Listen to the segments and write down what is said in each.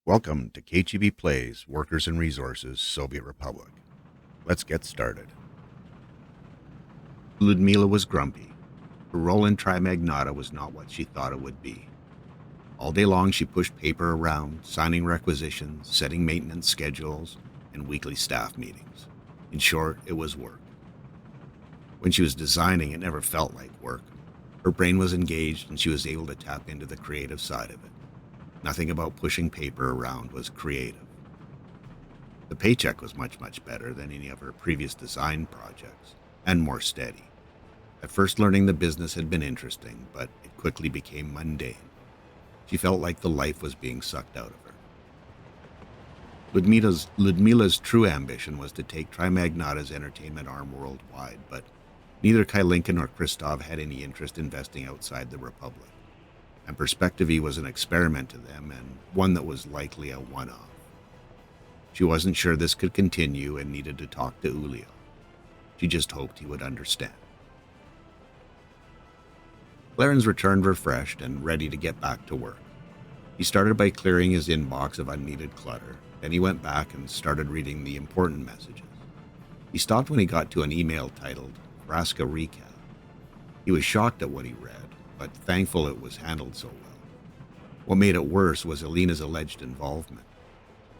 Welcome to kcheebplays, Workers and Resources, Soviet Republic. Let's get started. Ludmila was grumpy. Her role in Trimagnata was not what she thought it would be. All day long she pushed paper around, signing requisitions, setting maintenance schedules, and weekly staff meetings. In short, it was work. When she was designing, it never felt like work. Her brain was engaged and she was able to tap into the creative side of it. Nothing about pushing paper around was creative. The paycheck was much better than any of her previous design projects, and more steady. At first, learning the business had been interesting, but it quickly became mundane. She felt like the life was being sucked out of her. Ludmila's true ambition was to take Trimagnata's entertainment arm worldwide, but neither Kailinka nor Christov had any interest in investing outside the Republic. And Perspectively was an experiment to them, and one that was likely a one-off. She wasn't sure this could continue and needed to talk to Ulio. She just hoped he would understand. Clarence returned refreshed and ready to get back to work. He started by clearing his inbox of unneeded clutter, then he went back and started reading the important messages. He stopped when he got to an email titled Vraska Recap. He was shocked at what he read, but thankful it was handled so well. What made it worse was Alina's alleged involvement.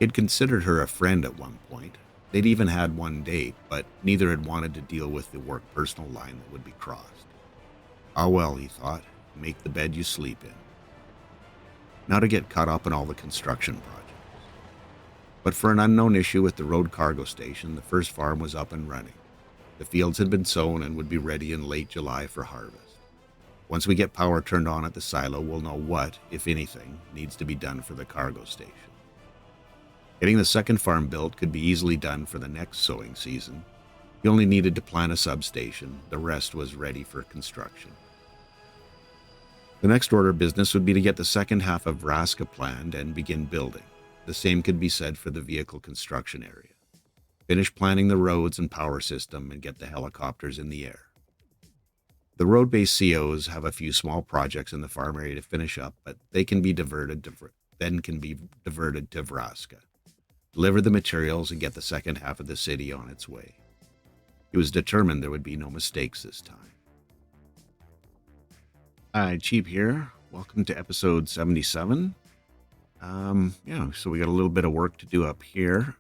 He'd considered her a friend at one point. They'd even had one date, but neither had wanted to deal with the work-personal line that would be crossed. Ah well, he thought, make the bed you sleep in. Now to get caught up in all the construction projects. But for an unknown issue with the road cargo station, the first farm was up and running. The fields had been sown and would be ready in late July for harvest. Once we get power turned on at the silo, we'll know what, if anything, needs to be done for the cargo station. Getting the second farm built could be easily done for the next sowing season. He only needed to plan a substation. The rest was ready for construction. The next order of business would be to get the second half of Vraska planned and begin building. The same could be said for the vehicle construction area. Finish planning the roads and power system and get the helicopters in the air. The road-based COs have a few small projects in the farm area to finish up, but they can be diverted to Vraska. Deliver the materials and get the second half of the city on its way. He was determined there would be no mistakes this time. Hi, Cheap here. Welcome to episode 77. So we got a little bit of work to do up here.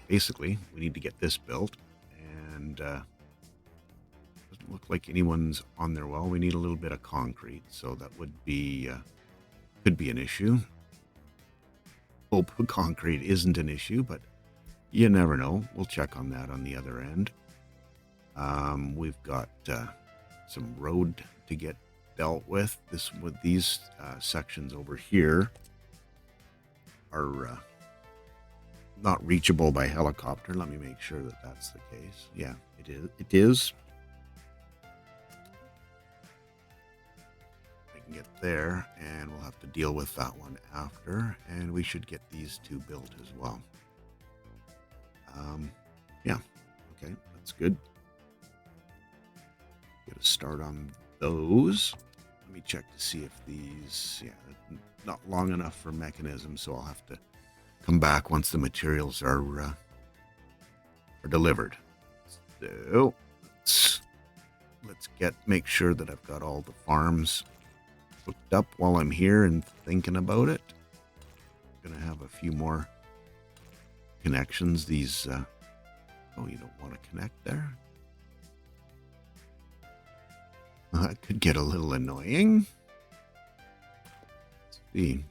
Basically, we need to get this built, and doesn't look like anyone's on there. Well, we need a little bit of concrete, so that would be could be an issue. Hope concrete isn't an issue, but you never know. We'll check on that on the other end. We've got some road to get dealt with. These sections over here are not reachable by helicopter. Let me make sure that that's the case. Yeah, it is. I can get there, and we'll have to deal with that one after, and we should get these two built as well. Okay, that's good. Get a start on those. Let me check to see if these, not long enough for mechanism, so I'll have to come back once the materials are delivered. So let's make sure that I've got all the farms hooked up while I'm here and thinking about it. I'm gonna have a few more connections. These you don't want to connect there. That could get a little annoying. Let's see.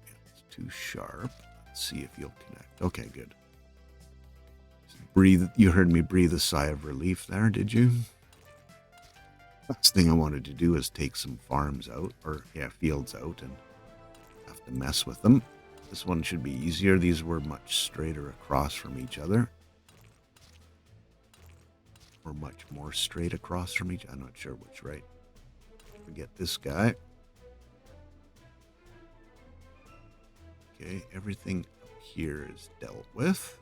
It's too sharp. Let's see if you'll connect. Okay, good. Breathe. You heard me breathe a sigh of relief there, did you? Last thing I wanted to do is take some farms out, fields out, and have to mess with them. This one should be easier. These were much straighter across from each other. Or much more straight across from each. I'm not sure which, right? Forget this guy. Okay, everything up here is dealt with.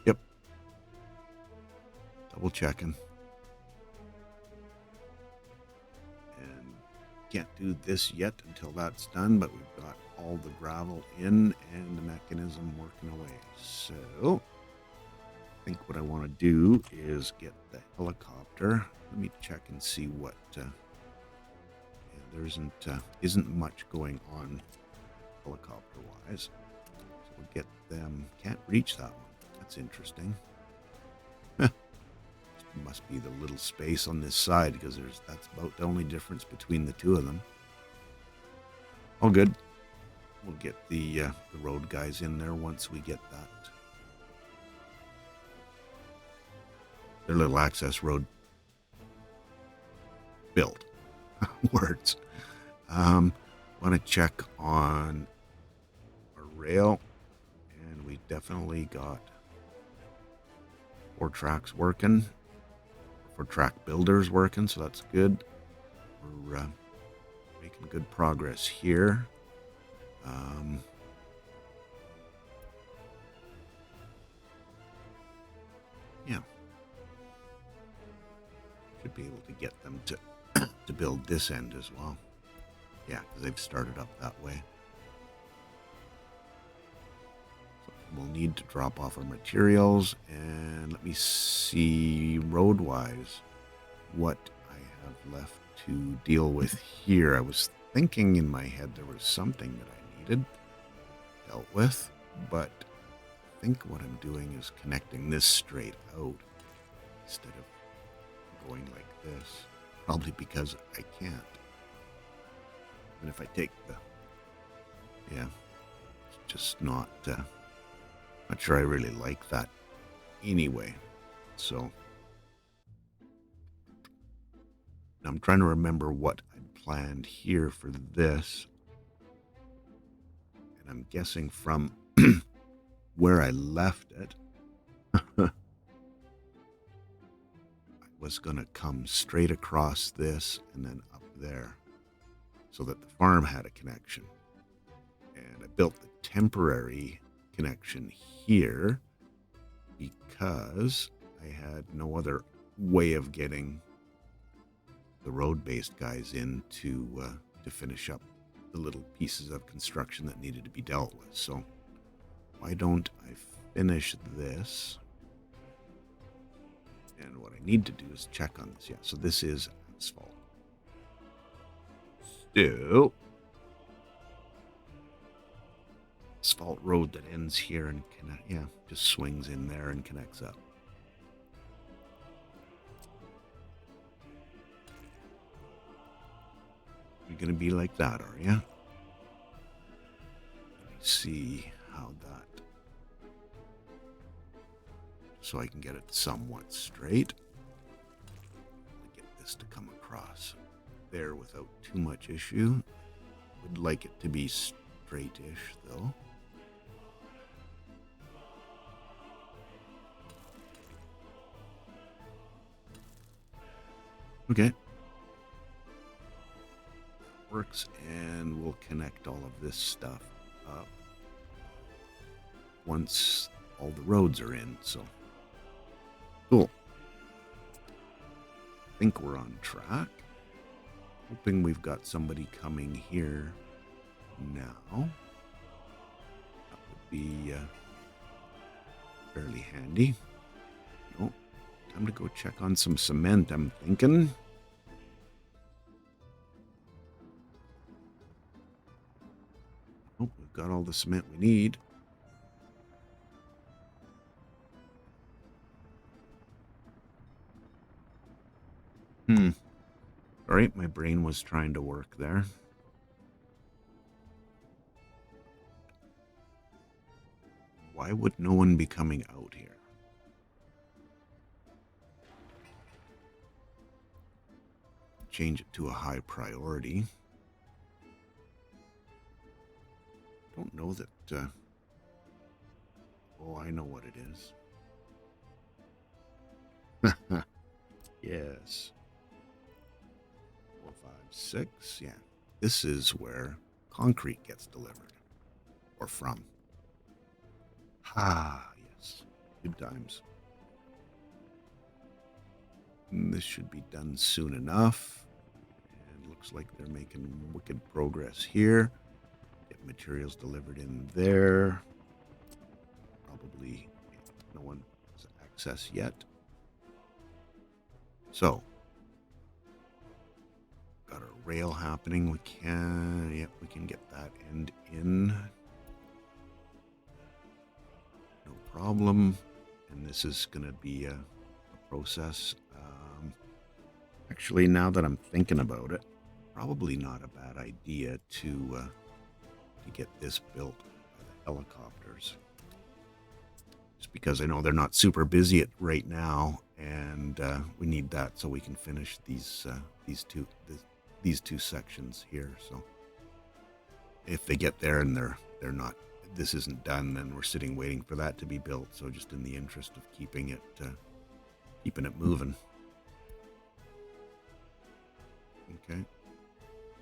Yep. double checking. And can't do this yet until that's done, but we've got all the gravel in and the mechanism working away. So I think what I want to do is get the helicopter. Let me check and see what there isn't much going on helicopter wise. So we'll get them. Can't reach that one. That's interesting. Must be the little space on this side, because that's about the only difference between the two of them. All good. We'll get the road guys in there once we get that. Their little access road built. Words. Want to check on our rail, and we definitely got 4 tracks working. 4 track builders working, so that's good. We're making good progress here. Yeah, should be able to get them to to build this end as well. Yeah, because they've started up that way. So we'll need to drop off our materials, and let me see road-wise what I have left to deal with here. I was thinking in my head there was something that I needed dealt with, but I think what I'm doing is connecting this straight out instead of going like this. Probably because I can't. And if I take it's just not sure I really like that anyway. So I'm trying to remember what I planned here for this. And I'm guessing from where I left it, I was going to come straight across this and then up there so that the farm had a connection. And I built the temporary connection here because I had no other way of getting the road-based guys in to finish up the little pieces of construction that needed to be dealt with. So why don't I finish this? And what I need to do is check on this. Yeah, so this is asphalt. Still, asphalt road that ends here and just swings in there and connects up. You're gonna be like that, are you? Let me see how that, so I can get it somewhat straight. Get this to come across there without too much issue. Would like it to be straight-ish though. Okay. Works, and we'll connect all of this stuff up once all the roads are in. So cool. I think we're on track. Hoping we've got somebody coming here now. That would be fairly handy. No, time to go check on some cement, I'm thinking. Oh, we've got all the cement we need. Sorry, my brain was trying to work there. Why would no one be coming out here? Change it to a high priority. Don't know that, oh, I know what it is. Yes. 4, 5, 6, yeah. This is where concrete gets delivered. Or from. Ah, yes. Good times. This should be done soon enough. And looks like they're making wicked progress here. Get materials delivered in there. Probably no one has access yet. So, got a rail happening. We can get that end in. No problem. And this is going to be a process. Actually, now that I'm thinking about it, probably not a bad idea to get this built by the helicopters. Just because I know they're not super busy right now, and we need that so we can finish these two sections here. So if they get there and they're not, this isn't done, then we're sitting waiting for that to be built. So just in the interest of keeping it moving. Okay,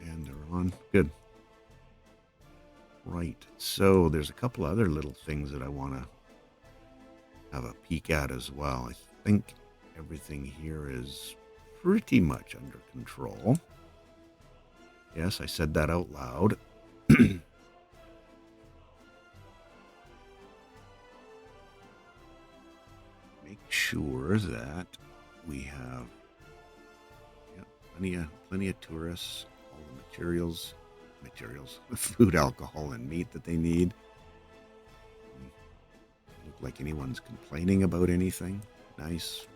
and they're on. Good. Right, so there's a couple other little things that I want to have a peek at as well. I think everything here is pretty much under control. Yes, I said that out loud. Make sure that we have plenty of tourists, all the materials, food, alcohol, and meat that they need. Doesn't look like anyone's complaining about anything. Nice.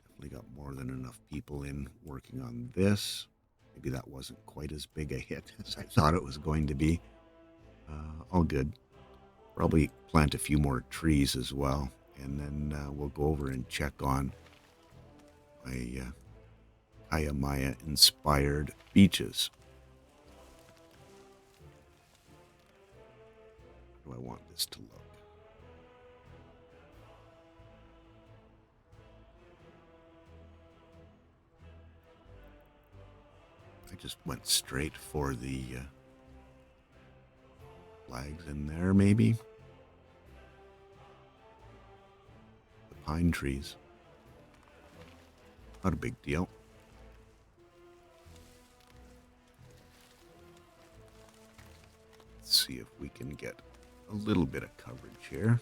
Definitely got more than enough people in working on this. Maybe that wasn't quite as big a hit as I thought it was going to be. All good. Probably plant a few more trees as well, and then we'll go over and check on my Maya inspired beaches. How do I want this to look? I just went straight for the flags in there, maybe. The pine trees. Not a big deal. Let's see if we can get a little bit of coverage here.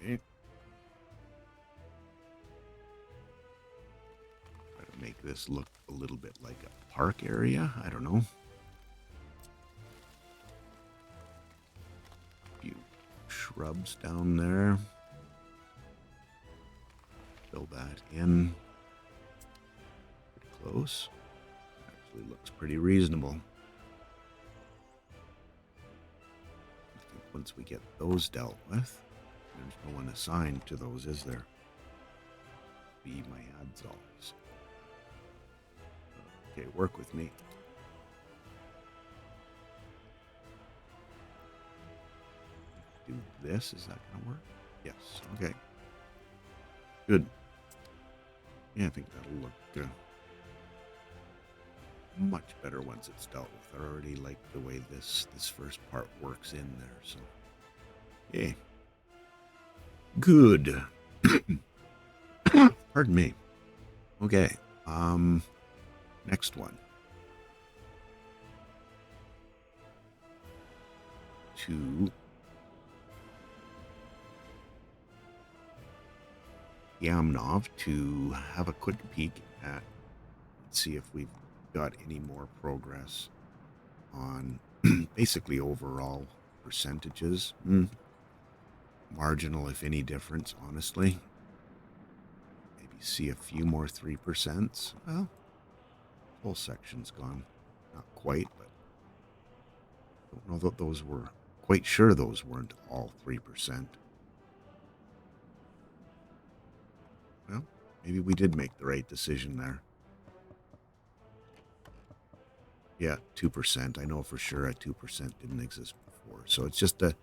Okay. Try to make this look a little bit like a park area. I don't know. A few shrubs down there. Fill that in. Close. Actually looks pretty reasonable. I think once we get those dealt with, there's no one assigned to those, is there? Be my adzols. Okay, work with me. Do this, is that gonna work? Yes, okay. Good. Yeah, I think that'll look good. Much better once it's dealt with. I already like the way this first part works in there, so yeah. Good. Pardon me. Okay. Next one. To Yamnov to have a quick peek at, let's see if we've got any more progress on basically overall percentages. Marginal, if any difference, honestly. Maybe see a few more 3%. Well, whole section's gone. Not quite, but don't know that those were, quite sure those weren't all 3%. Well, maybe we did make the right decision there. Yeah, 2%. I know for sure a 2% didn't exist before. So it's just a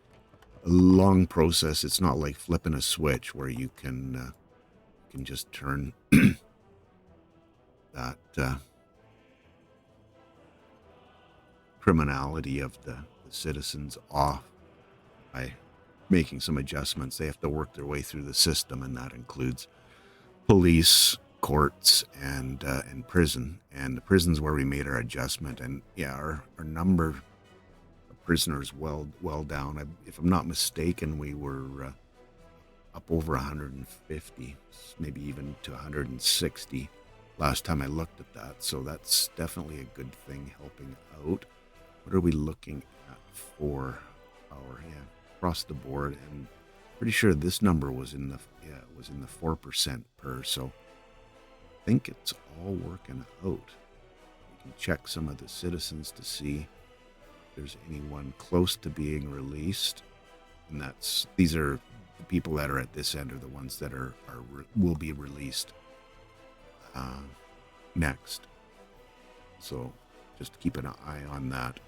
long process. It's not like flipping a switch where you can just turn that criminality of the the citizens off by making some adjustments. They have to work their way through the system, and that includes police, courts, and prison. And the prison's where we made our adjustment. And yeah, our number of prisoners well down. If I'm not mistaken, we were up over 150, maybe even to 160 last time I looked at that. So that's definitely a good thing, helping out. What are we looking at for our, across the board? And pretty sure this number was in the 4% per. So I think it's all working out. We can check some of the citizens to see if there's anyone close to being released. And these are the people that are at this end are the ones that will be released next. So just keep an eye on that.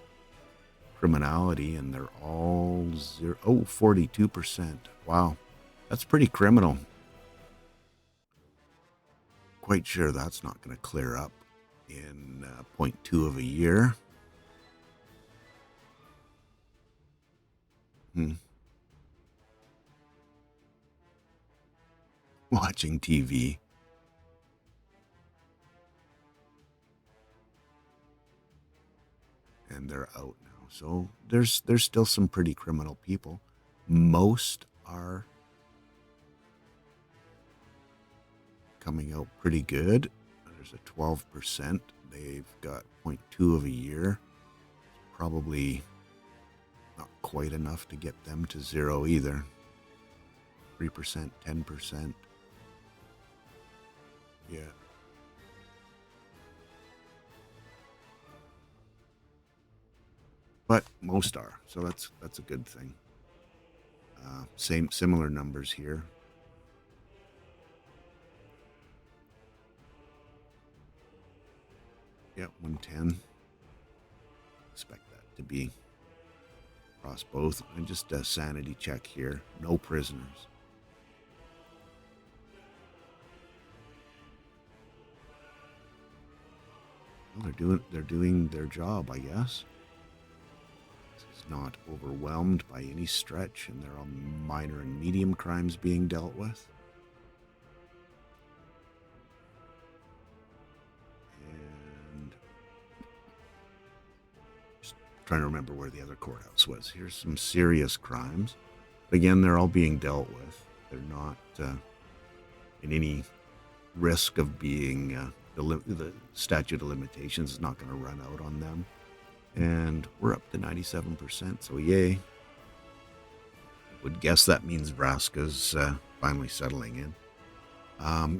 Criminality, and they're all 42%. Wow, that's pretty criminal. Quite sure that's not going to clear up in 0.2 of a year. Watching TV. And they're out now. So there's still some pretty criminal people. Most are coming out pretty good. There's a 12%. They've got 0.2 of a year. Probably not quite enough to get them to zero either. 3%, 10%. Yeah. But most are, so that's a good thing. Similar numbers here. Yeah, 110. Expect that to be across both. And just a sanity check here. No prisoners. Well, they're doing their job, I guess. It's not overwhelmed by any stretch, and there are minor and medium crimes being dealt with. And just trying to remember where the other courthouse was. Here's some serious crimes. Again, they're all being dealt with. They're not in any risk of being the statute of limitations is not going to run out on them. And we're up to 97%, so yay. Would guess that means Vraska's finally settling in.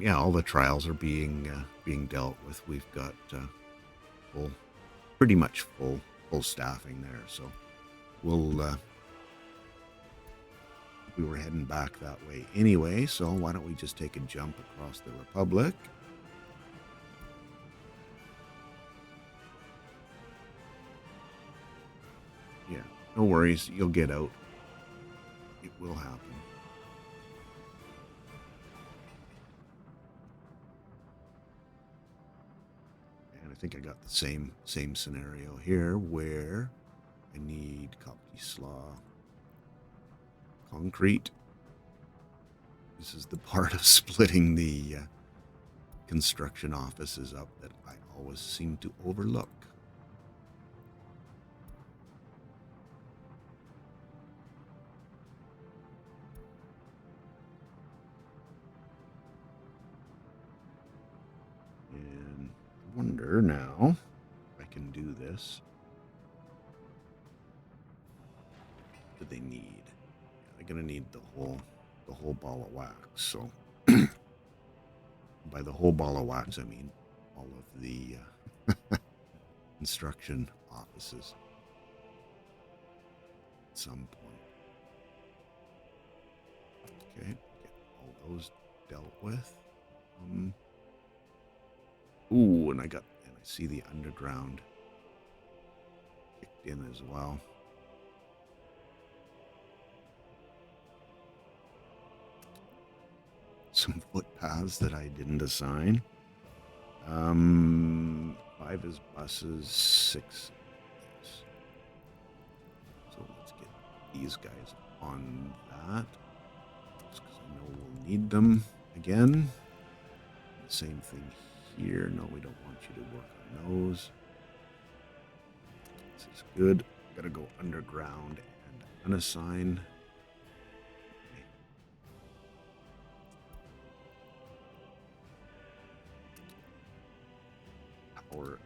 Yeah, all the trials are being dealt with. We've got pretty much full staffing there. So we were heading back that way anyway. So why don't we just take a jump across the Republic? Yeah, no worries. You'll get out. It will happen. And I think I got the same scenario here where I need Slaw concrete. This is the part of splitting the construction offices up that I always seem to overlook. And I wonder now if I can do this. What do they need? They're gonna need the whole ball of wax. So by the whole ball of wax, I mean all of the construction offices at some point. Okay, get all those dealt with. Ooh, and I see the underground kicked in as well. Some footpaths that I didn't assign. 5 is buses, 6 is these guys on that, just because I know we'll need them again. The same thing here. No, we don't want you to work on those. This is good. Gotta go underground and unassign. Power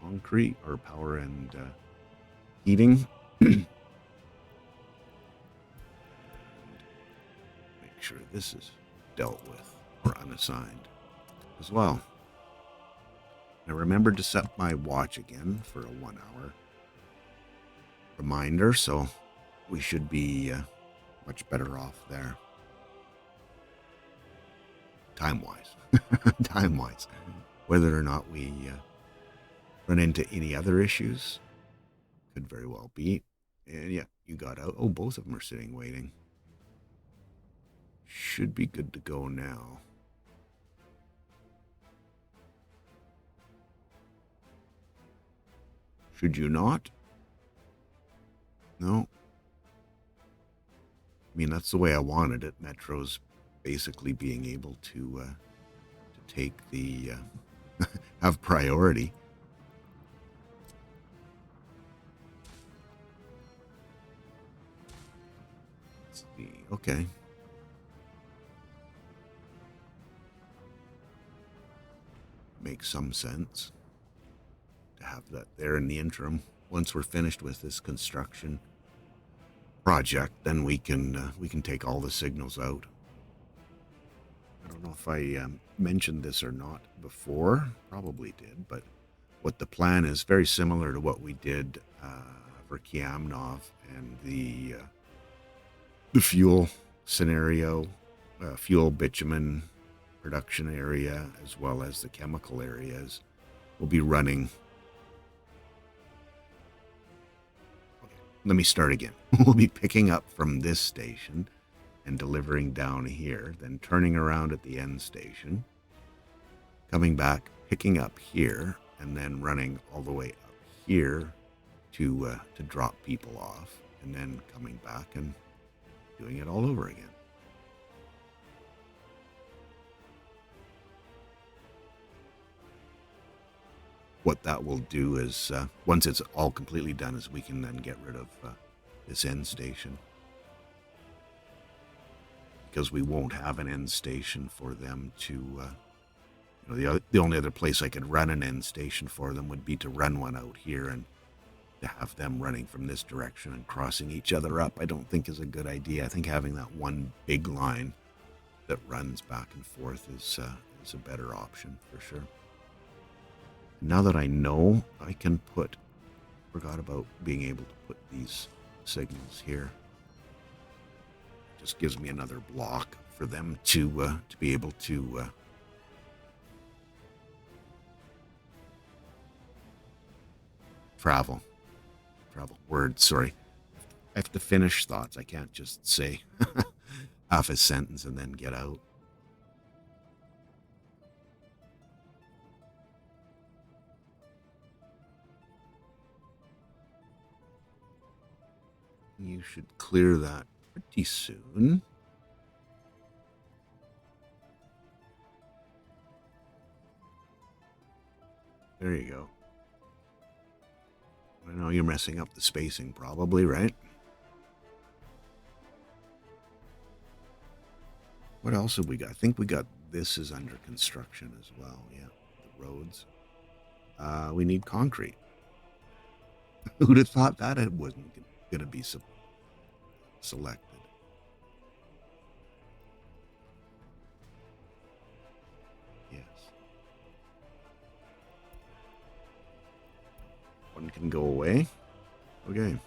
concrete, or power and heating. Make sure this is dealt with or unassigned as well. I remembered to set my watch again for a 1 hour reminder, so we should be much better off there. Time-wise. Time-wise. Whether or not we run into any other issues could very well be. And yeah, you got out. Oh, both of them are sitting waiting. Should be good to go now. Should you not? No. I mean, that's the way I wanted it. Metro's basically being able to take the have priority. Let's see. Okay. Makes some sense to have that there in the interim. Once we're finished with this construction project, then we can take all the signals out. I don't know if I mentioned this or not before. Probably did, but what the plan is very similar to what we did for Kiamnov and the fuel scenario, fuel bitumen production area, as well as the chemical areas. We'll be running. Okay, let me start again. We'll be picking up from this station and delivering down here, then turning around at the end station, coming back, picking up here, and then running all the way up here to drop people off, and then coming back and doing it all over again. What that will do is, once it's all completely done, is we can then get rid of this end station. Because we won't have an end station for them to, the only other place I could run an end station for them would be to run one out here, and to have them running from this direction and crossing each other up, I don't think is a good idea. I think having that one big line that runs back and forth is a better option for sure. Now that I know, I can forgot about being able to put these signals here. It just gives me another block for them to be able to travel. Words, sorry. I have to finish thoughts. I can't just say half a sentence and then get out. You should clear that pretty soon. There you go. I know you're messing up the spacing probably, right? What else have we got? I think we got this is under construction as well. Yeah, the roads. We need concrete. Who'd have thought that it wasn't going to be selected? Yes. One can go away. Okay.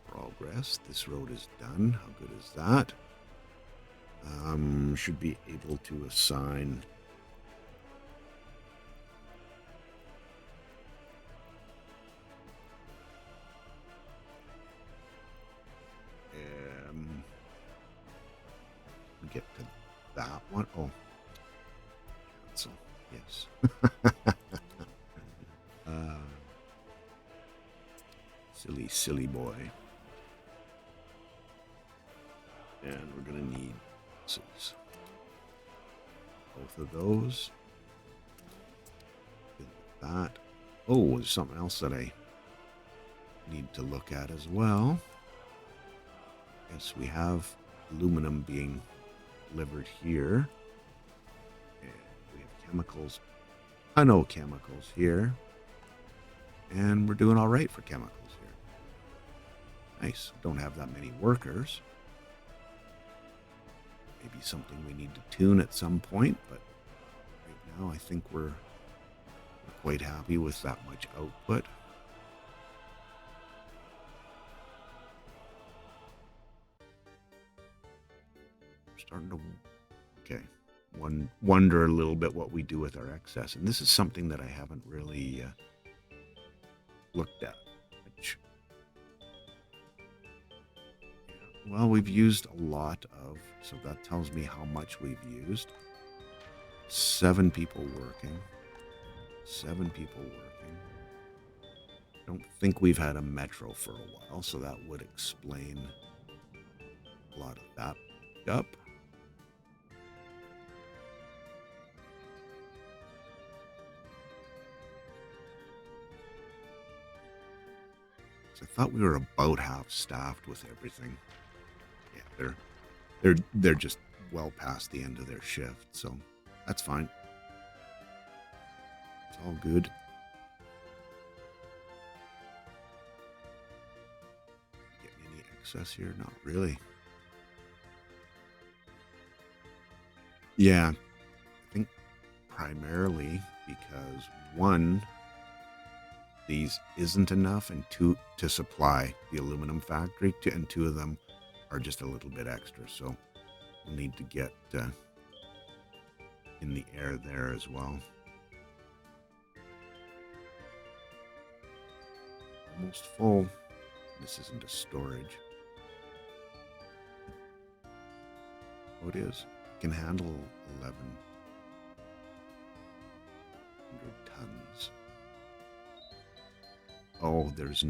Progress. This road is done. How good is that? Should be able to assign get to that one. Oh, cancel. Yes. Silly boy. And we're going to need both of those. That. Oh, there's something else that I need to look at as well. Yes, we have aluminum being delivered here. And we have chemicals. I know chemicals here. And we're doing all right for chemicals here. Nice. Don't have that many workers. Maybe something we need to tune at some point, but right now I think we're quite happy with that much output. Starting to, okay, wonder a little bit what we do with our excess, and this is something that I haven't really looked at much. Well, we've used a lot of, so that tells me how much we've used. 7 people working. 7 people working. I don't think we've had a metro for a while, so that would explain a lot of that up. So I thought we were about half staffed with everything. Yeah, they're just well past the end of their shift, so that's fine. It's all good. Getting any excess here? Not really. Yeah, I think primarily because 1, these isn't enough, and 2, to supply the aluminum factory, and 2 of them are just a little bit extra, so we'll need to get in the air there as well. Almost full. This isn't a storage. Oh, it is. It can handle 1,100 tons. Oh, there's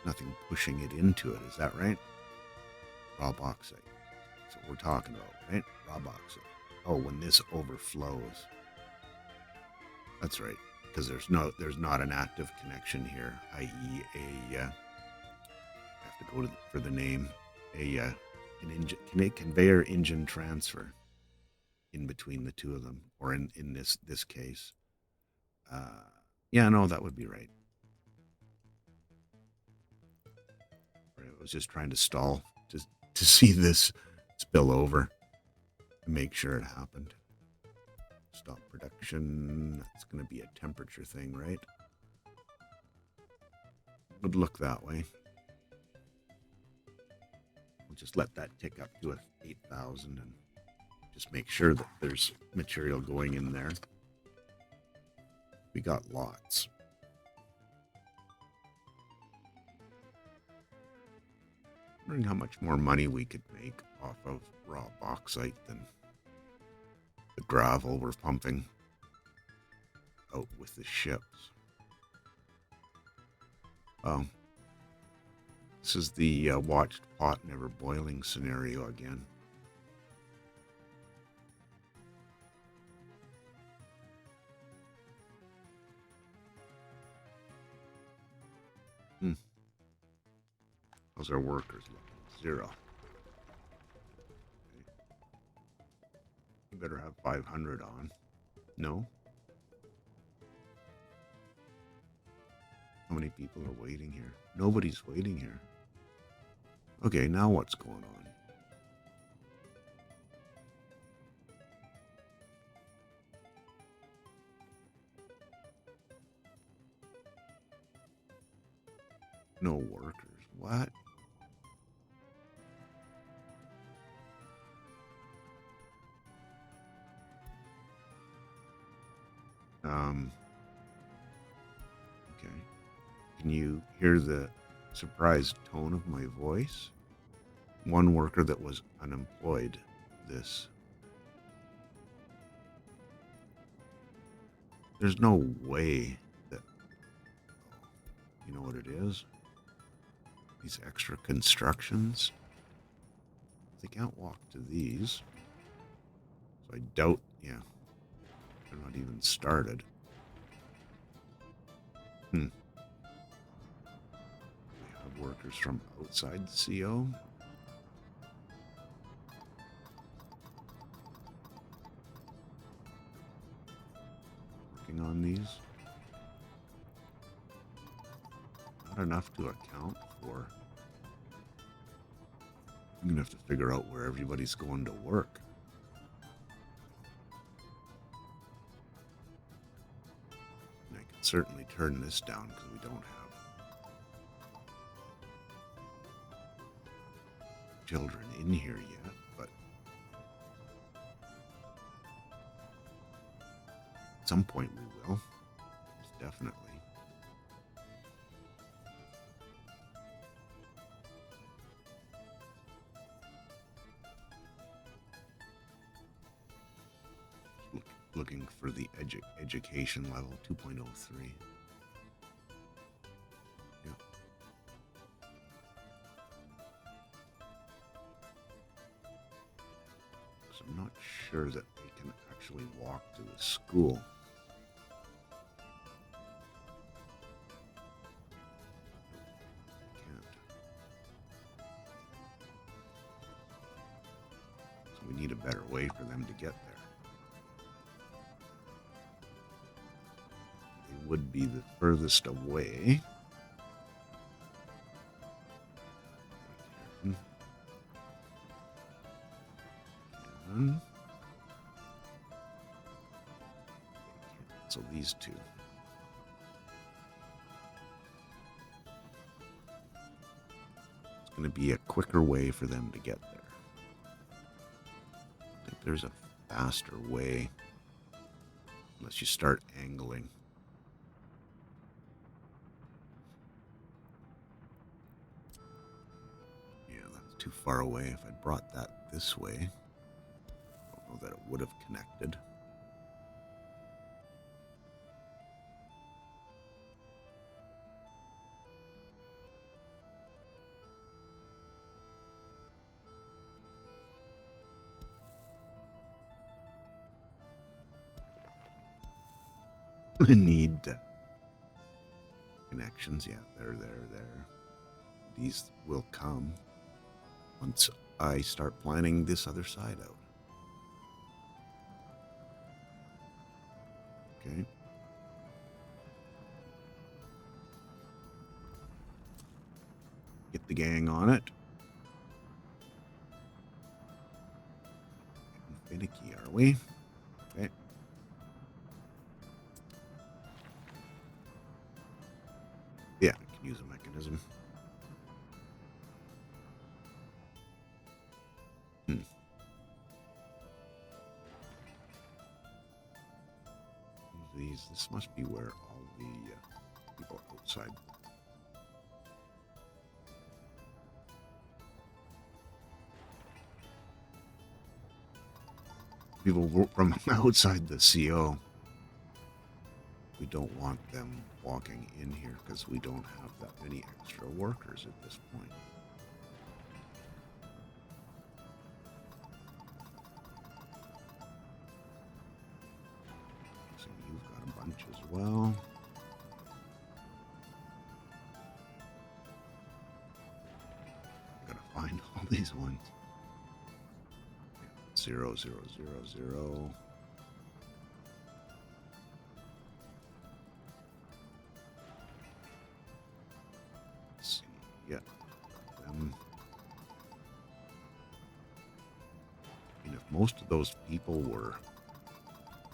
nothing pushing it into it. Is that right? Raw bauxite. That's what we're talking about, right? Raw bauxite. Oh, when this overflows. That's right. Because there's not an active connection here, i.e. I have to go for the name, an conveyor engine transfer in between the 2 of them, or in this case. Yeah, no, that would be right. I was just trying to stall to see this spill over and make sure it happened. Stop production. That's going to be a temperature thing, right? Would look that way. We'll just let that tick up to 8,000 and just make sure that there's material going in there. We got lots. Wondering how much more money we could make off of raw bauxite than the gravel we're pumping out with the ships. Oh, this is the watched pot never boiling scenario again. How's our workers looking? 0. Okay. You better have 500 on. No? How many people are waiting here? Nobody's waiting here. Okay, now what's going on? No workers. What? Okay. Can you hear the surprised tone of my voice? 1 worker that was unemployed. There's no way that... You know what it is? These extra constructions. They can't walk to these. So I doubt, yeah, they're not even started. We have workers from outside the CO. Working on these. Not enough to account for. I'm gonna have to figure out where everybody's going to work. And I can certainly turn this down because we don't have children in here yet, but at some point we will. Definitely. Looking for the education level 2.03. Yeah. So I'm not sure that they can actually walk to the school. Can't. So we need a better way for them to get there. Would be the furthest away. So these two. It's going to be a quicker way for them to get there. I think there's a faster way, unless you start angling. Too far away. If I'd brought that this way, I don't know that it would have connected. I need connections. Yeah, there. These will come once I start planning this other side out. Okay. Get the gang on it. Getting finicky, are we? Okay. Yeah, I can use a mechanism. This must be where all the people outside. People from outside the CO. We don't want them walking in here because we don't have that many extra workers at this point. So you've got a bunch as well. Gotta find all these ones. 0, 0, 0, 0. Let's see. Yeah. And if most of those people were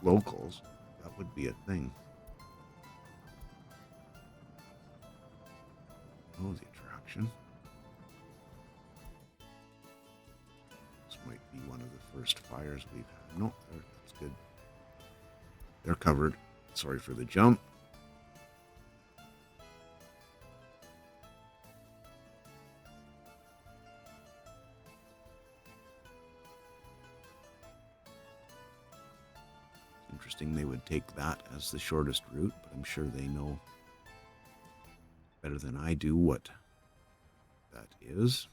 locals, that would be a thing. Oh, the attraction. This might be one of the first fires we've had. No, that's good. They're covered. Sorry for the jump. Interesting they would take that as the shortest route, but I'm sure they know better than I do what that is.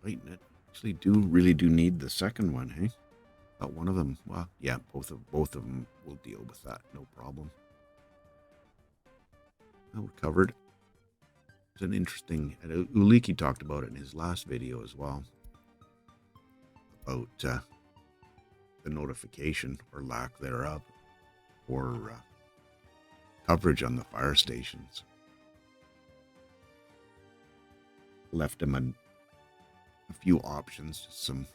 Fighting it. Actually, really do need the second one, hey? But one of them, well, yeah, both of them will deal with that, no problem. Well, we're covered. It's an interesting, and Uliki talked about it in his last video as well, about the notification or lack thereof for coverage on the fire stations. Left him a few options, just some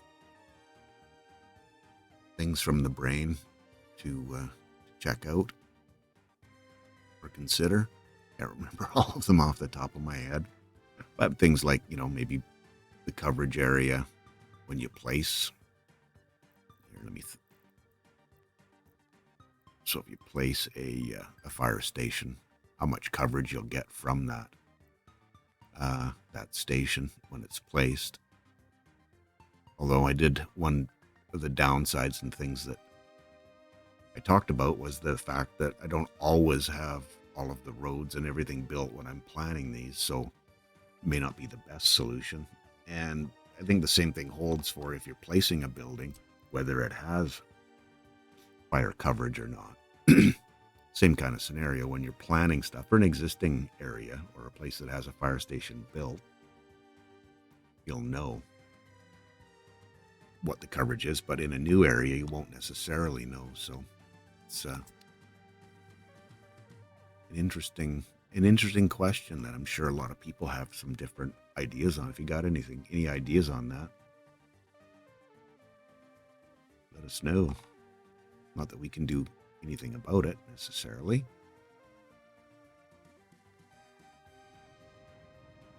things from the brain to check out or consider. Can't remember all of them off the top of my head, but things like, you know, maybe the coverage area when you place. Here, let me. So if you place a fire station, how much coverage you'll get from that station when it's placed. Although I did, one of the downsides and things that I talked about was the fact that I don't always have all of the roads and everything built when I'm planning these, so it may not be the best solution. And I think the same thing holds for if you're placing a building, whether it has fire coverage or not. Same kind of scenario when you're planning stuff for an existing area or a place that has a fire station built, you'll know what the coverage is, but in a new area you won't necessarily know. So it's an interesting question that I'm sure a lot of people have some different ideas on. If you got any ideas on that, let us know. Not that we can do anything about it necessarily,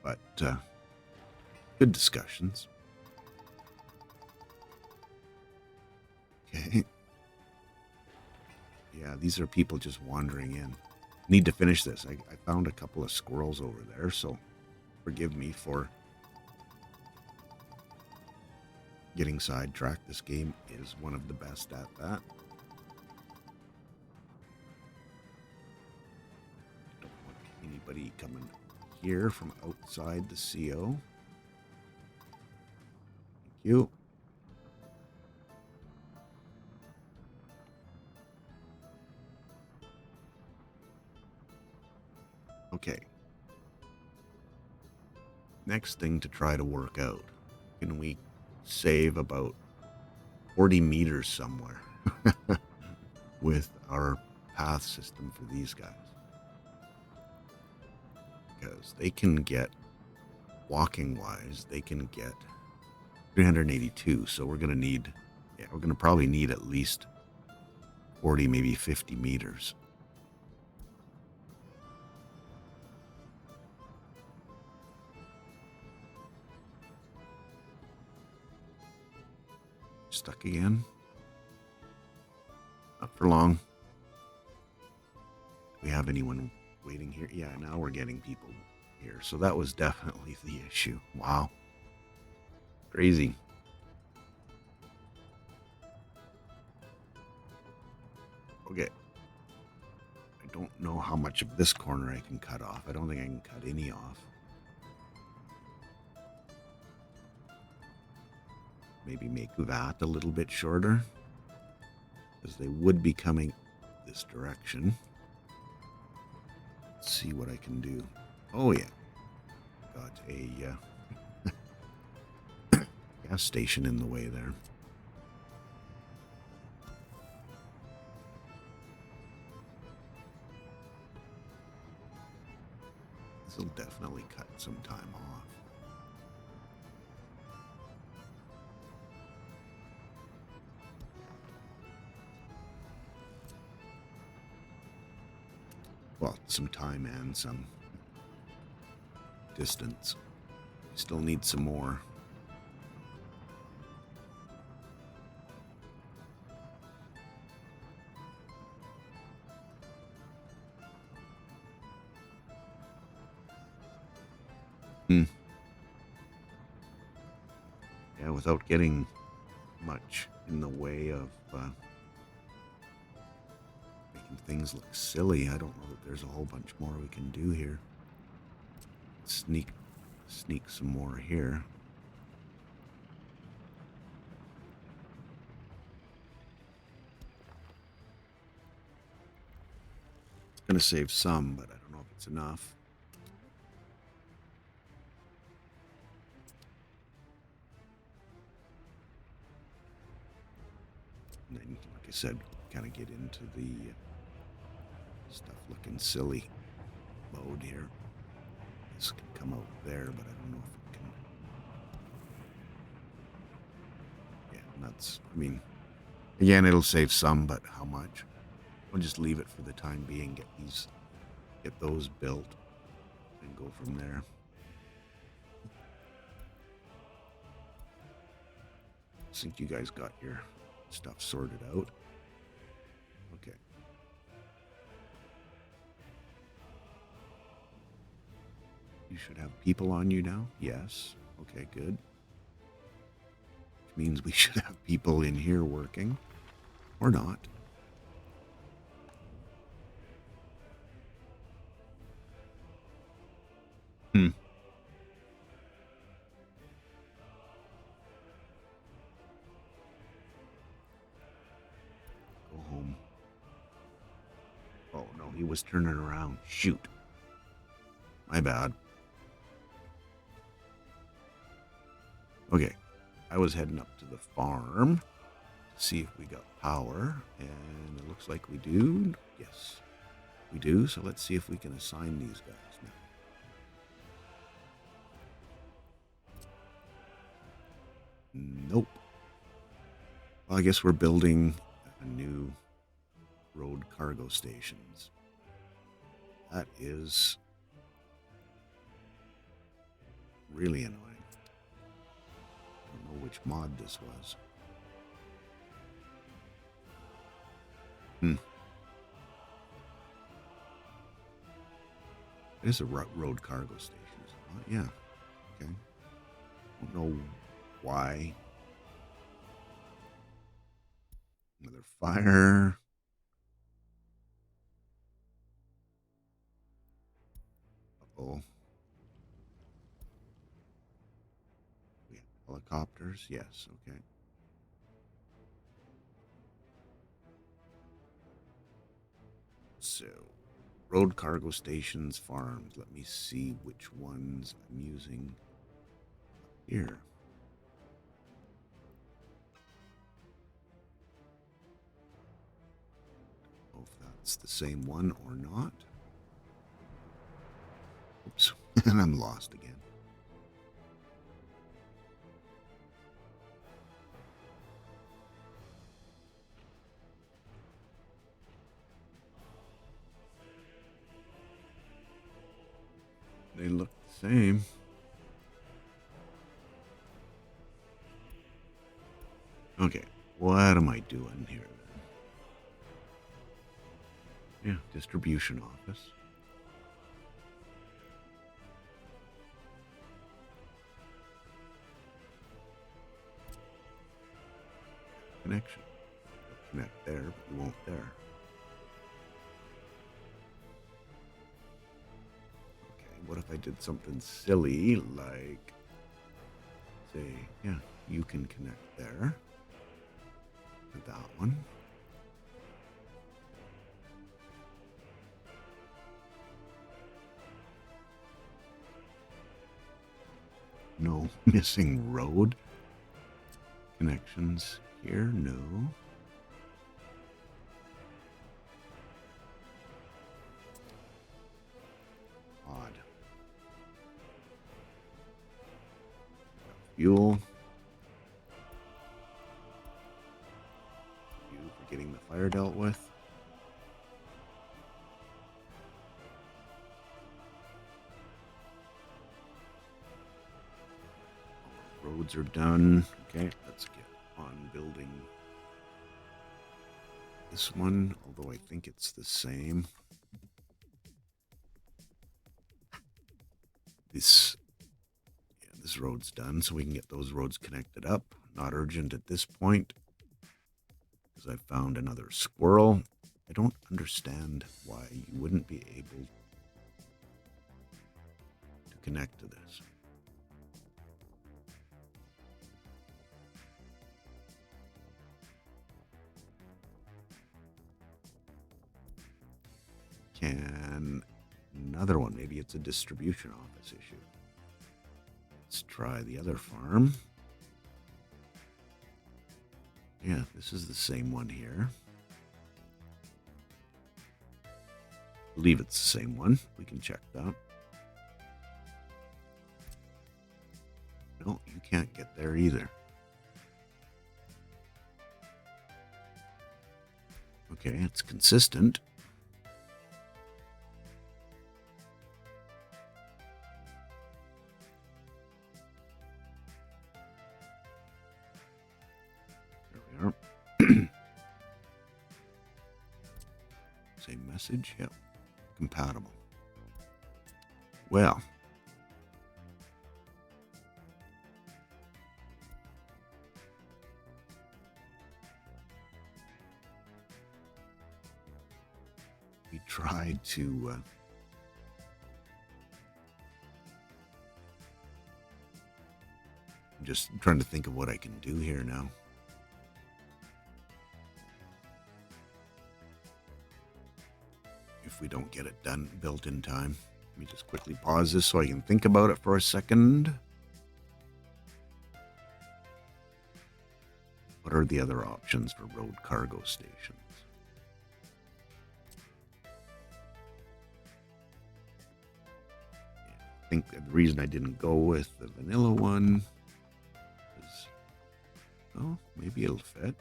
but good discussions. Okay. Yeah, these are people just wandering in. Need to finish this. I found a couple of squirrels over there, so forgive me for getting sidetracked. This game is one of the best at that. Don't want anybody coming here from outside the CO. Thank you. Okay. Next thing to try to work out. Can we save about 40 meters somewhere with our path system for these guys? Because they can get, walking wise, they can get 382. So we're going to probably need at least 40, maybe 50 meters. Stuck again? Not for long. Do we have anyone waiting here? Yeah, now we're getting people here. So that was definitely the issue. Wow. Crazy. Okay. I don't know how much of this corner I can cut off. I don't think I can cut any off. Maybe make that a little bit shorter, because they would be coming this direction. Let's see what I can do. Oh yeah, got a gas station in the way there. This will definitely cut some time off. Well, some time and some distance. We still need some more. Yeah, without getting much in the way of making things look silly. I don't know that there's a whole bunch more we can do here. Sneak some more here. It's going to save some, but I don't know if it's enough. And then, like I said, kind of get into the stuff looking silly mode here. This can come out there, but I don't know if it can. Yeah, that's, I mean, again, it'll save some, but how much? We'll just leave it for the time being, get those built, and go from there. I think you guys got your stuff sorted out. Okay. You should have people on you now? Yes. Okay, good. Which means we should have people in here working. Or not. Go home. Oh, no, he was turning around. Shoot. My bad. Okay, I was heading up to the farm to see if we got power, and it looks like we do. Yes, we do. So let's see if we can assign these guys now. Nope. Well, I guess we're building a new road cargo stations. That is really annoying. I don't know which mod this was. It is a road cargo station. Yeah. Okay. Don't know why. Another fire. Uh-oh. We have helicopters. Yes. Okay. So, road cargo stations, farms. Let me see which ones I'm using here. Don't know if that's the same one or not. Oops, and I'm lost again. They look the same. Okay, what am I doing here then? Yeah, distribution office. Connection. You'll connect there, but you won't there. What if I did something silly like, say, yeah, you can connect there to that one. No missing road connections here. No. Odd. Fuel. You for getting the fire dealt with. Roads are done. Okay, let's get on building this one, although I think it's the same. This road's done, so we can get those roads connected up. not urgent at this point, because I found another squirrel. I don't understand why you wouldn't be able to connect to this. Can another one, maybe it's a distribution office issue. Let's try the other farm. Yeah, this is the same one here. I believe it's the same one. We can check that. No, you can't get there either. Okay, it's consistent. There we are. Same message. Yep. Compatible. Well. We tried to I'm just trying to think of what I can do here now. If we don't get it done, built in time. Let me just quickly pause this so I can think about it for a second. What are the other options for road cargo stations? I think the reason I didn't go with the vanilla one is, oh, maybe it'll fit.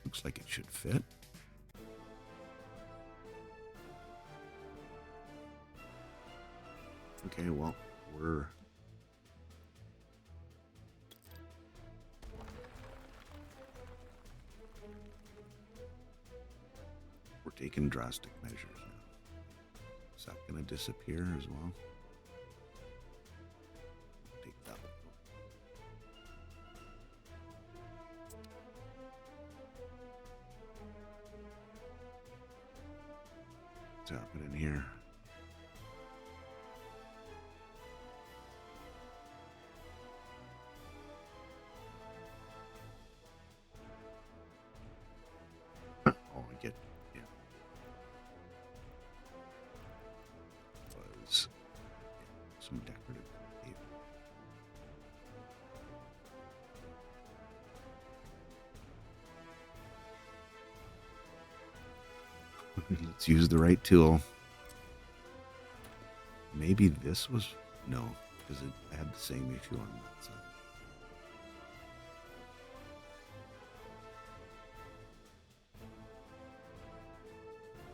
Looks like it should fit. Okay, well, we're taking drastic measures now. Is that going to disappear as well? Take that one. What's happening here? Oh, I get, yeah. Was some decorative tape. Let's use the right tool. Maybe this was, no, because it had the same issue on that side.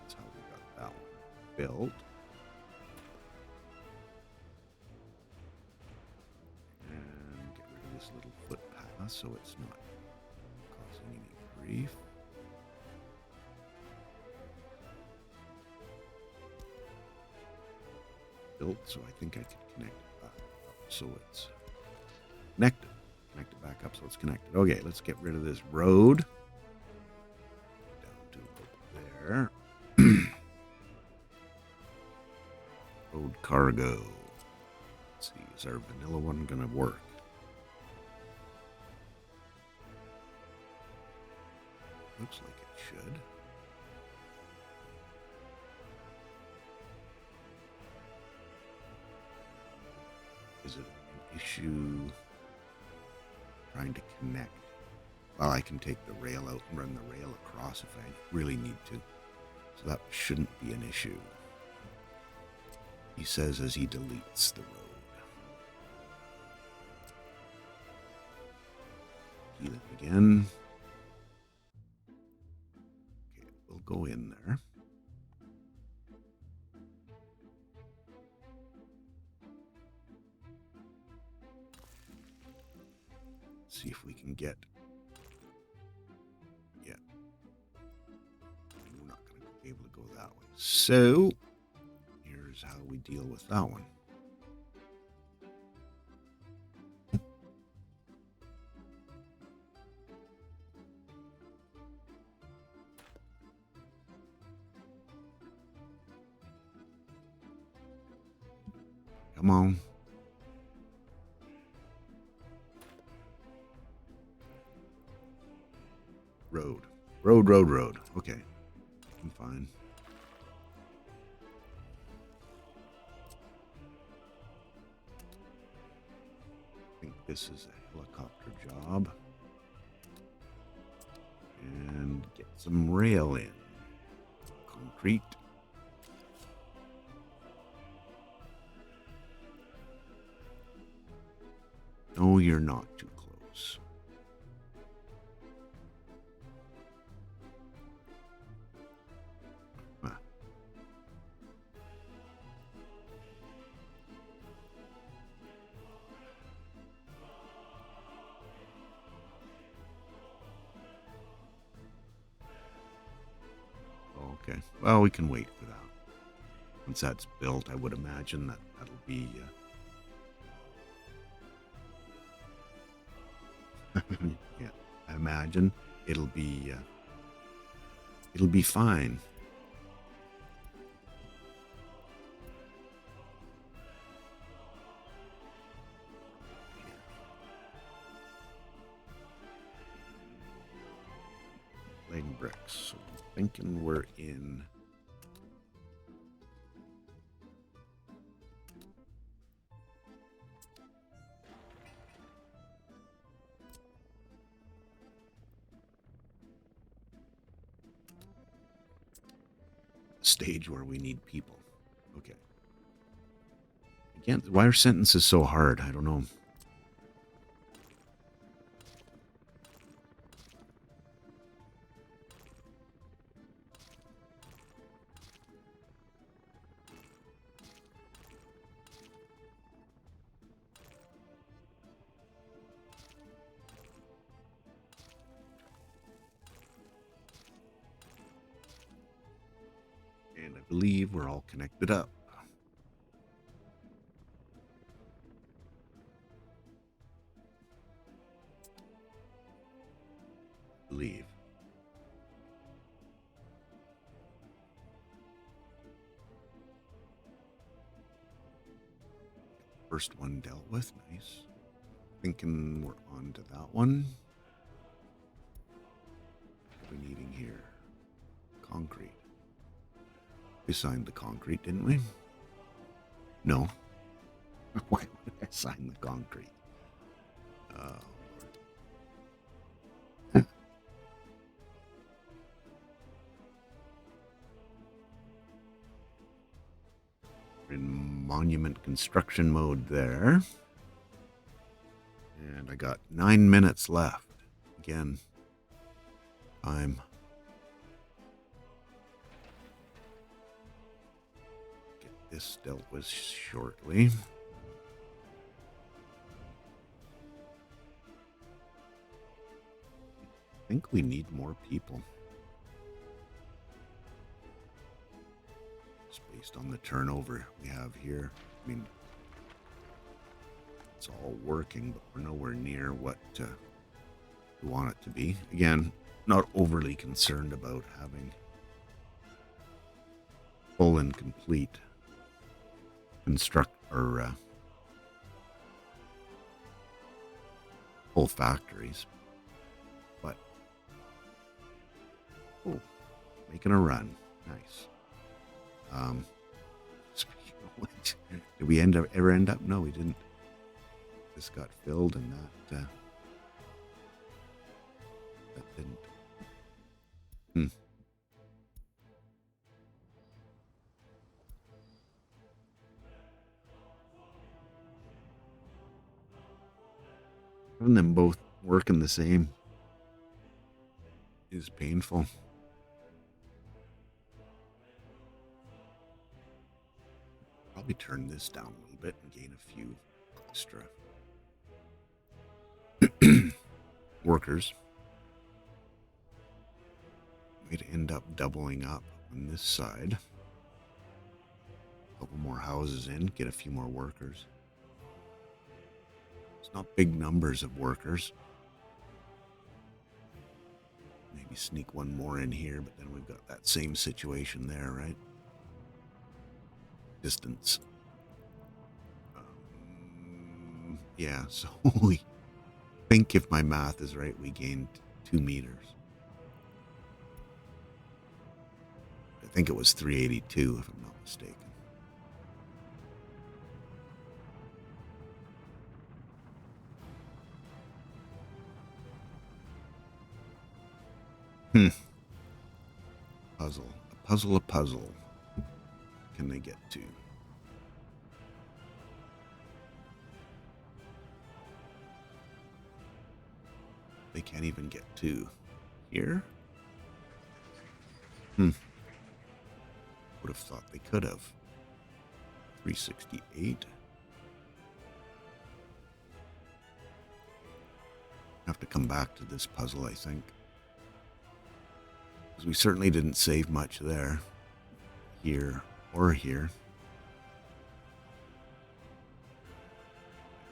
That's how we got that one built. And get rid of this little footpath so it's not causing any grief. Built, so I think I can connect it back up so it's connected. Connect it back up so it's connected. Okay, let's get rid of this road. Down to there. Road cargo. Let's see, is our vanilla one gonna work? Looks like it should. Is it an issue trying to connect? Well, I can take the rail out and run the rail across if I really need to. So that shouldn't be an issue. He says as he deletes the road. Key that again. Okay, we'll go in there. See if we can get, yeah, we're not going to be able to go that way. So here's how we deal with that one. Come on. Road. Road. Okay. I'm fine. I think this is a helicopter job. And get some rail in. Concrete. No, you're not too close. Ah. Okay. Well, we can wait for that. Once that's built, I would imagine that that'll be... yeah, I imagine it'll be fine. Laying bricks. So I'm thinking we're in... stage where we need people. Okay. Again, why are sentences so hard? I don't know. And I believe we're all connected up. Believe. First one dealt with. Nice. Thinking we're on to that one. What are we needing here? Concrete. We signed the concrete, didn't we? No. Why would I sign the concrete? We're in monument construction mode there. And I got 9 minutes left. Again, time. Get this dealt with shortly. I think we need more people. Just based on the turnover we have here. I mean, it's all working, but we're nowhere near what we want it to be. Again, not overly concerned about having full and complete full factories. But making a run. Nice. Did we ever end up? No, we didn't. This got filled, and that didn't. Having them both working the same is painful. Probably turn this down a little bit and gain a few extra workers. We'd end up doubling up on this side. A couple more houses in, get a few more workers. It's not big numbers of workers. Maybe sneak one more in here, but then we've got that same situation there, right? Distance. Yeah, so we think, if my math is right, we gained 2 meters. I think it was 382, if I'm not mistaken. Puzzle. A puzzle. Can they get to? They can't even get to here? Would have thought they could have. 368. Have to come back to this puzzle, I think. Because we certainly didn't save much there. Here or here.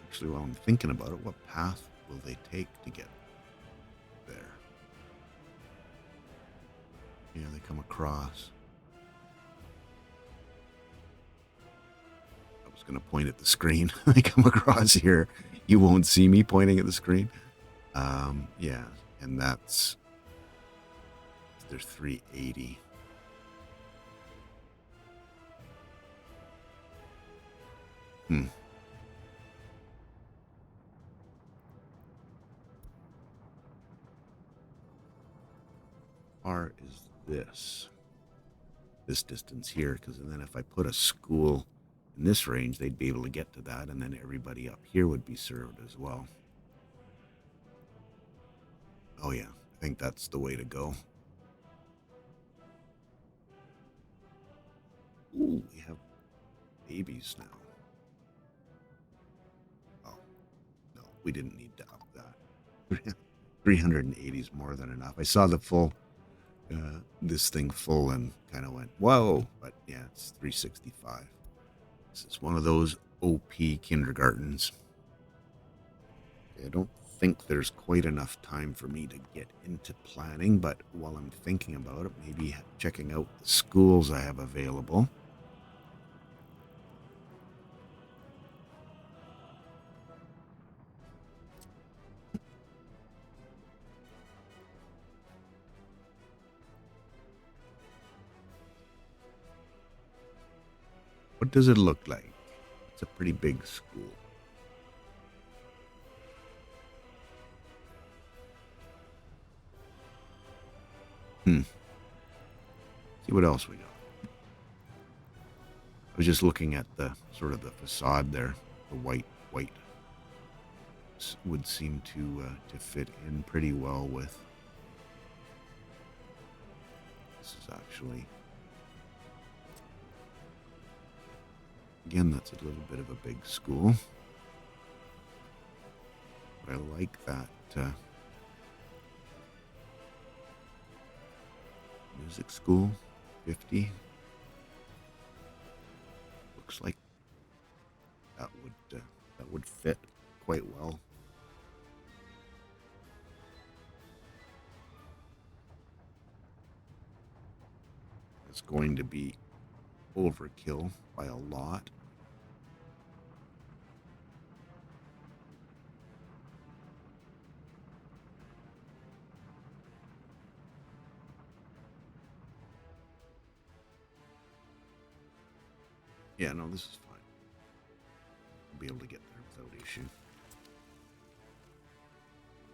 Actually, while I'm thinking about it, what path will they take to get there? Yeah, they come across. I was going to point at the screen. They come across here. You won't see me pointing at the screen. Yeah, and that's... They're 380. Far is this distance here? Because then if I put a school in this range, they'd be able to get to that, and then everybody up here would be served as well. Oh yeah, I think that's the way to go. Ooh, we have babies now. Oh, no, we didn't need to up that. 380 is more than enough. I saw the full, this thing full, and kind of went, whoa, but yeah, it's 365. This is one of those OP kindergartens. I don't think there's quite enough time for me to get into planning, but while I'm thinking about it, maybe checking out the schools I have available. What does it look like? It's a pretty big school. See what else we got. I was just looking at the sort of the facade there. The white would seem to fit in pretty well with. This is actually, again, that's a little bit of a big school. But I like that music school, 50. Looks like that would fit quite well. It's going to be overkill by a lot. Yeah, no, this is fine. I'll be able to get there without issue.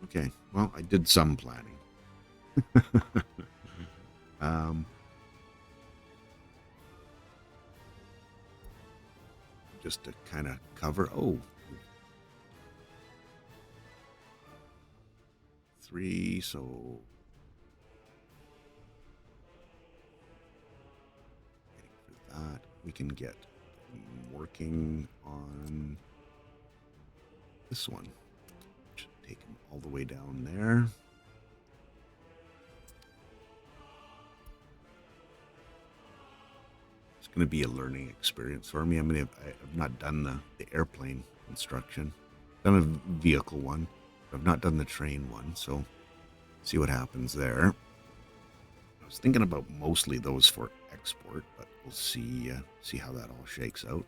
Okay, well, I did some planning. Just to kind of cover, 3, so for that, we can get working on this one. Should take them all the way down there. It's going to be a learning experience for me. I mean, I've not done the airplane construction. I've done a vehicle one. I've not done the train one, so see what happens there. I was thinking about mostly those for export, but we'll see how that all shakes out.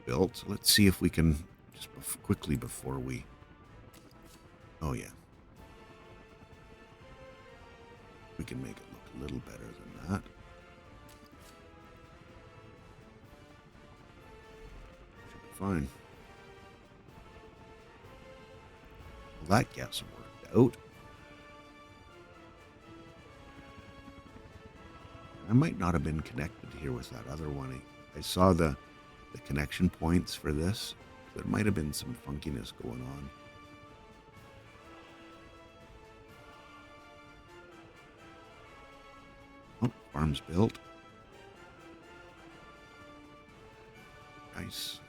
built. Let's see if we can just quickly before we... Oh, yeah. We can make it look a little better than that. Should be fine. Well, that gets worked out. I might not have been connected here with that other one. I saw the connection points for this. There might have been some funkiness going on. Oh, farm's built. Nice.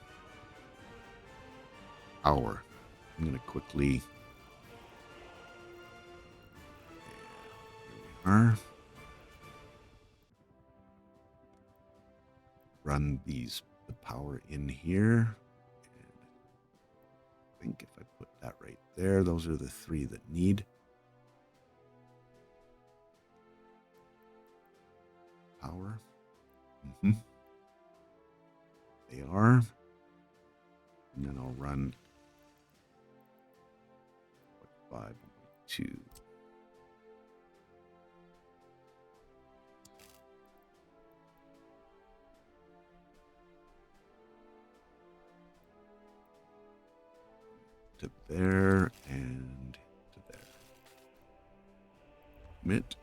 Power. I'm going to quickly... Here we are. Run the power in here. And I think if I put that right there, those are the three that need power. They are. And then I'll run 5, 2. To there and to there. Commit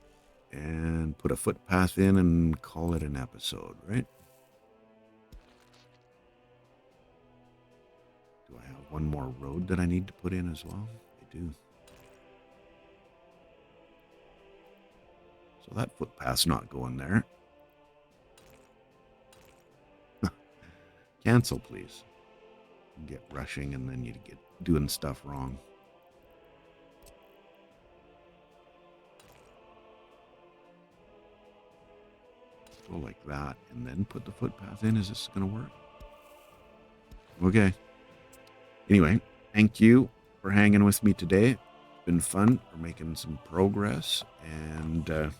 and put a footpath in and call it an episode, right? Do I have one more road that I need to put in as well? I do. So that footpath's not going there. Cancel, please. You get rushing and then you get doing stuff wrong. Go like that and then put the footpath in. Is this going to work? Okay. Anyway, thank you for hanging with me today. It's been fun. We're making some progress. And there's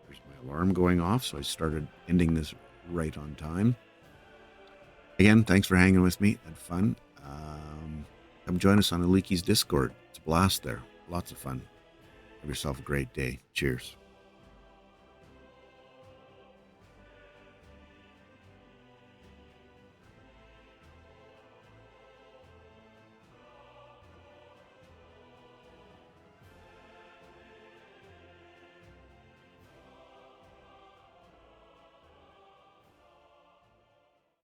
my alarm going off, so I started ending this right on time. Again, thanks for hanging with me. Had fun. Come join us on the Leaky's Discord. It's a blast there. Lots of fun. Have yourself a great day. Cheers.